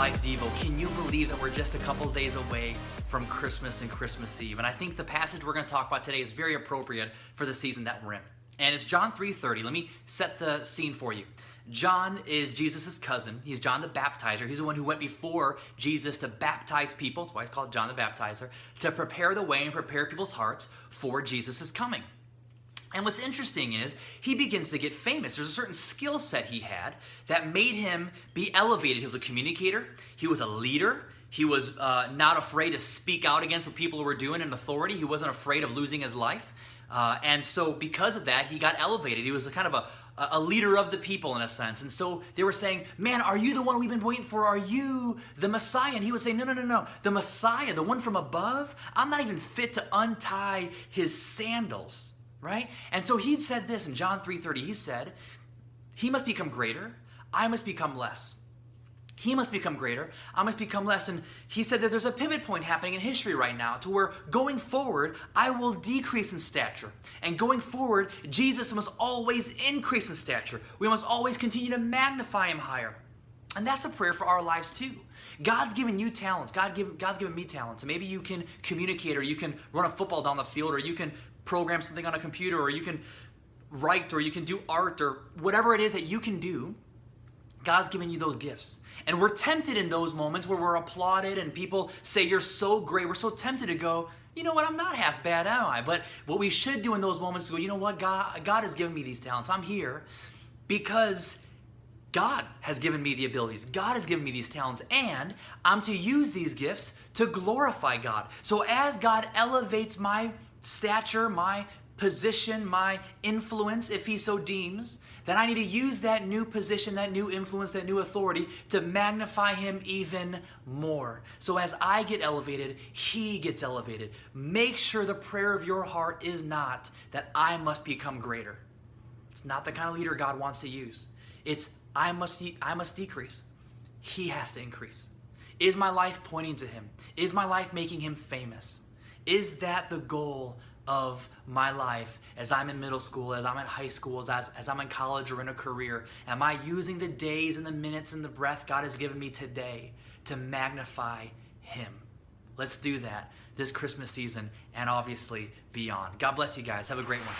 Life Devo. Can you believe that we're just a couple days away from Christmas and Christmas Eve? And I think the passage we're going to talk about today is very appropriate for the season that we're in. And it's John 3:30. Let me set the scene for you. John is Jesus' cousin. He's John the Baptizer. He's the one who went before Jesus to baptize people. That's why he's called John the Baptizer, to prepare the way and prepare people's hearts for Jesus' coming. And what's interesting is he begins to get famous. There's a certain skill set he had that made him be elevated. He was a communicator. He was a leader. He was not afraid to speak out against what people were doing in authority. He wasn't afraid of losing his life. And so because of that, he got elevated. He was a kind of a leader of the people in a sense. And so they were saying, man, are you the one we've been waiting for? Are you the Messiah? And he would say, no. The Messiah, the one from above, I'm not even fit to untie his sandals. Right? And so he'd said this in John 3:30. He said, he must become greater, I must become less. He must become greater, I must become less. And he said that there's a pivot point happening in history right now to where going forward, I will decrease in stature. And going forward, Jesus must always increase in stature. We must always continue to magnify him higher. And that's a prayer for our lives too. God's given you talents. God's given me talents. And maybe you can communicate, or you can run a football down the field, or you can program something on a computer, or you can write, or you can do art, or whatever it is that you can do. God's given you those gifts. And we're tempted in those moments where we're applauded and people say, you're so great. We're so tempted to go, you know what, I'm not half bad, am I? But what we should do in those moments is go, you know what, God has given me these talents. I'm here because God has given me the abilities. God has given me these talents, and I'm to use these gifts to glorify God. So as God elevates my stature, my position, my influence, if he so deems, then I need to use that new position, that new influence, that new authority to magnify him even more. So as I get elevated, he gets elevated. Make sure the prayer of your heart is not that I must become greater. It's not the kind of leader God wants to use. It's I must decrease. He has to increase. Is my life pointing to him? Is my life making him famous? Is that the goal of my life as I'm in middle school, as I'm in high school, as I'm in college or in a career? Am I using the days and the minutes and the breath God has given me today to magnify him? Let's do that this Christmas season and obviously beyond. God bless you guys. Have a great one.